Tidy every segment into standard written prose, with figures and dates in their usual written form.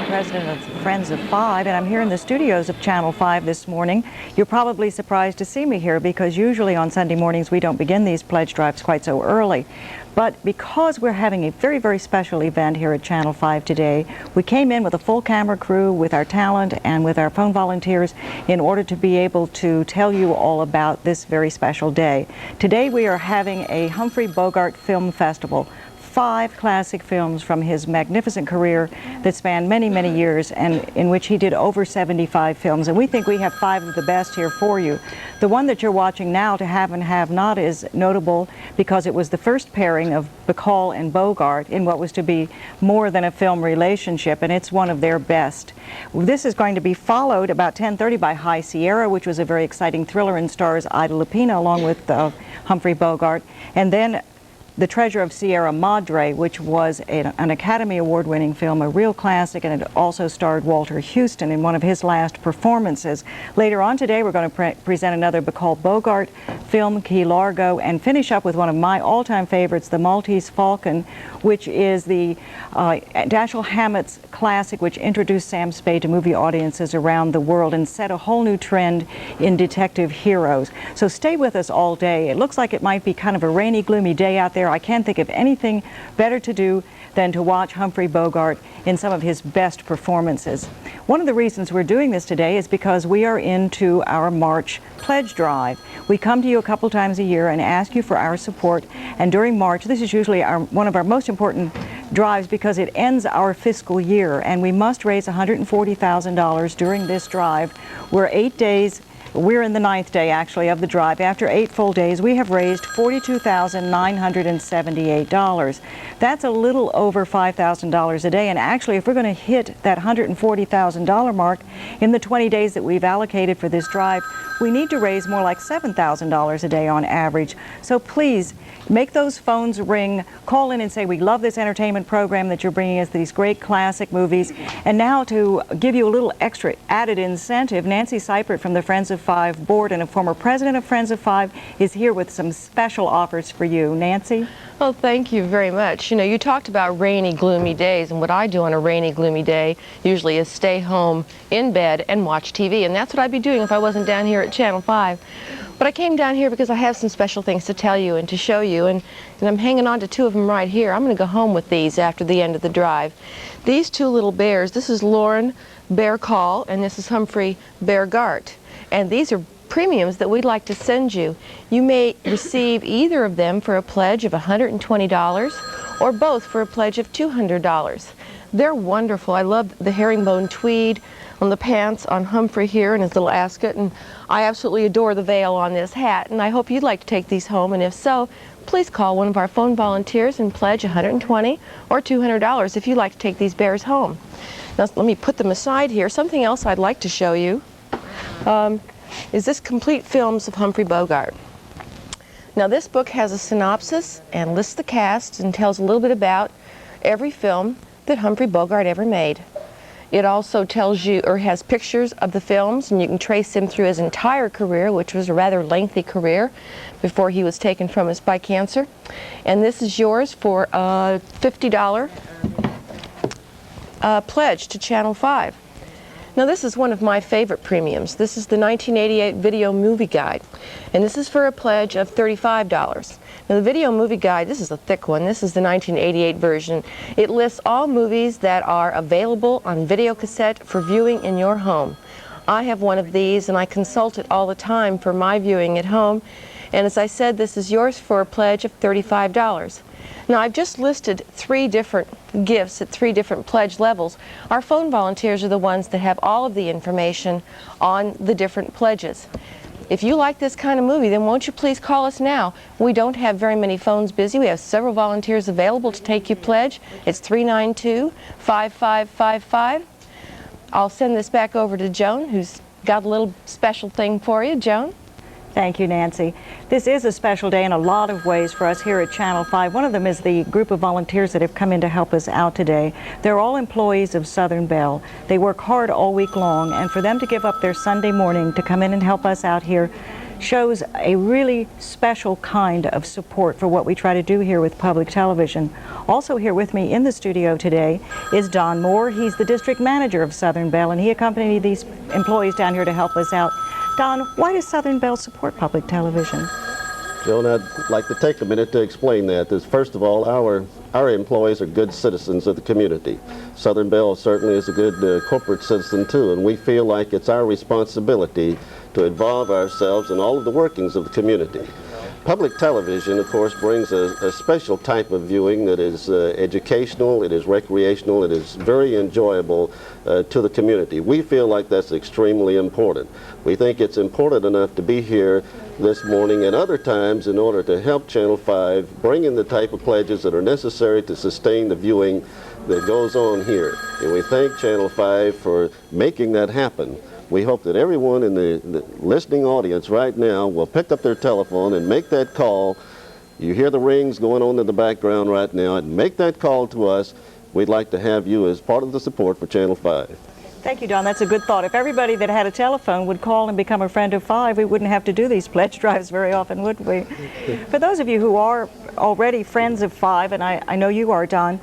President of Friends of Five, and I'm here in the studios of Channel 5 this morning. You're probably surprised to see me here because usually on Sunday mornings we don't begin these pledge drives quite so early. But because we're having a very, very special event here at Channel 5 today, we came in with a full camera crew, with our talent and with our phone volunteers in order to be able to tell you all about this very special day. Today we are having a Humphrey Bogart Film Festival. 5 classic films from his magnificent career that spanned many, many years, and in which he did over 75 films. And we think we have 5 of the best here for you. The one that you're watching now, To Have and Have Not, is notable because it was the first pairing of Bacall and Bogart in what was to be more than a film relationship, and it's one of their best. This is going to be followed about 10:30 by High Sierra, which was a very exciting thriller and stars Ida Lupino along with Humphrey Bogart. And then The Treasure of Sierra Madre, which was an Academy Award-winning film, a real classic, and it also starred Walter Houston in one of his last performances. Later on today, we're going to present another Bacall Bogart film, Key Largo, and finish up with one of my all-time favorites, The Maltese Falcon, which is the Dashiell Hammett's classic, which introduced Sam Spade to movie audiences around the world and set a whole new trend in detective heroes. So stay with us all day. It looks like it might be kind of a rainy, gloomy day out there. I can't think of anything better to do than to watch Humphrey Bogart in some of his best performances. One of the reasons we're doing this today is because we are into our March pledge drive. We come to you a couple times a year and ask you for our support, and during March, this is usually one of our most important drives because it ends our fiscal year, and we must raise $140,000 during this drive. We're in the 9th day, actually, of the drive. After 8 full days, we have raised $42,978. That's a little over $5,000 a day, and actually, if we're going to hit that $140,000 mark in the 20 days that we've allocated for this drive, we need to raise more like $7,000 a day on average. So please, make those phones ring, call in and say, we love this entertainment program that you're bringing us, these great classic movies. And now to give you a little extra added incentive, Nancy Seipert from the Friends of Five board and a former president of Friends of Five is here with some special offers for you. Nancy? Well, thank you very much. You know, you talked about rainy, gloomy days, and what I do on a rainy, gloomy day usually is stay home in bed and watch TV, and that's what I'd be doing if I wasn't down here at Channel 5. But I came down here because I have some special things to tell you and to show you, and I'm hanging on to 2 of them right here. I'm going to go home with these after the end of the drive. These 2 little bears, this is Lauren Bear Call, and this is Humphrey Bear Gart, and these are premiums that we'd like to send you. You may receive either of them for a pledge of $120 or both for a pledge of $200. They're wonderful. I love the herringbone tweed on the pants on Humphrey here and his little ascot, and I absolutely adore the veil on this hat, and I hope you'd like to take these home, and if so, please call one of our phone volunteers and pledge $120 or $200 if you'd like to take these bears home. Now let me put them aside here. Something else I'd like to show you is this Complete Films of Humphrey Bogart. Now this book has a synopsis and lists the cast and tells a little bit about every film that Humphrey Bogart ever made. It also tells you, or has pictures of the films, and you can trace him through his entire career, which was a rather lengthy career before he was taken from us by cancer. And this is yours for a $50 pledge to Channel 5. Now this is one of my favorite premiums. This is the 1988 Video Movie Guide, and this is for a pledge of $35. Now the Video Movie Guide, this is a thick one. This is the 1988 version. It lists all movies that are available on video cassette for viewing in your home. I have one of these, and I consult it all the time for my viewing at home. And as I said, this is yours for a pledge of $35. Now I've just listed 3 different gifts at 3 different pledge levels. Our phone volunteers are the ones that have all of the information on the different pledges. If you like this kind of movie, then won't you please call us now? We don't have very many phones busy. We have several volunteers available to take your pledge. It's 392-5555. I'll send this back over to Joan, who's got a little special thing for you. Joan? Thank you, Nancy. This is a special day in a lot of ways for us here at Channel 5. One of them is the group of volunteers that have come in to help us out today. They're all employees of Southern Bell. They work hard all week long, and for them to give up their Sunday morning to come in and help us out here shows a really special kind of support for what we try to do here with public television. Also here with me in the studio today is Don Moore. He's the district manager of Southern Bell, and he accompanied these employees down here to help us out. Don, why does Southern Bell support public television? Joan, I'd like to take a minute to explain that. First of all, our employees are good citizens of the community. Southern Bell certainly is a good corporate citizen too, and we feel like it's our responsibility to involve ourselves in all of the workings of the community. Public television, of course, brings a special type of viewing that is educational, it is recreational, it is very enjoyable to the community. We feel like that's extremely important. We think it's important enough to be here this morning and other times in order to help Channel 5 bring in the type of pledges that are necessary to sustain the viewing that goes on here. And we thank Channel 5 for making that happen. We hope that everyone in the listening audience right now will pick up their telephone and make that call. You hear the rings going on in the background right now, and make that call to us. We'd like to have you as part of the support for Channel 5. Thank you, Don. That's a good thought. If everybody that had a telephone would call and become a friend of 5, we wouldn't have to do these pledge drives very often, would we? For those of you who are already friends of 5, and I know you are, Don,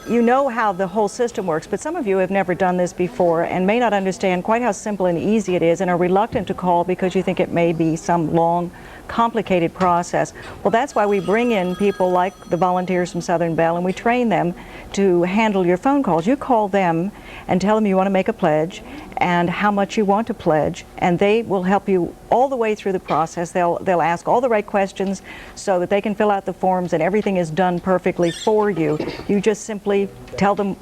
you know how the whole system works, but some of you have never done this before and may not understand quite how simple and easy it is and are reluctant to call because you think it may be some long, complicated process. Well, that's why we bring in people like the volunteers from Southern Bell, and we train them to handle your phone calls. You call them and tell them you want to make a pledge and how much you want to pledge, and they will help you all the way through the process. They'll ask all the right questions so that they can fill out the forms, and everything is done perfectly for you. You just simply tell them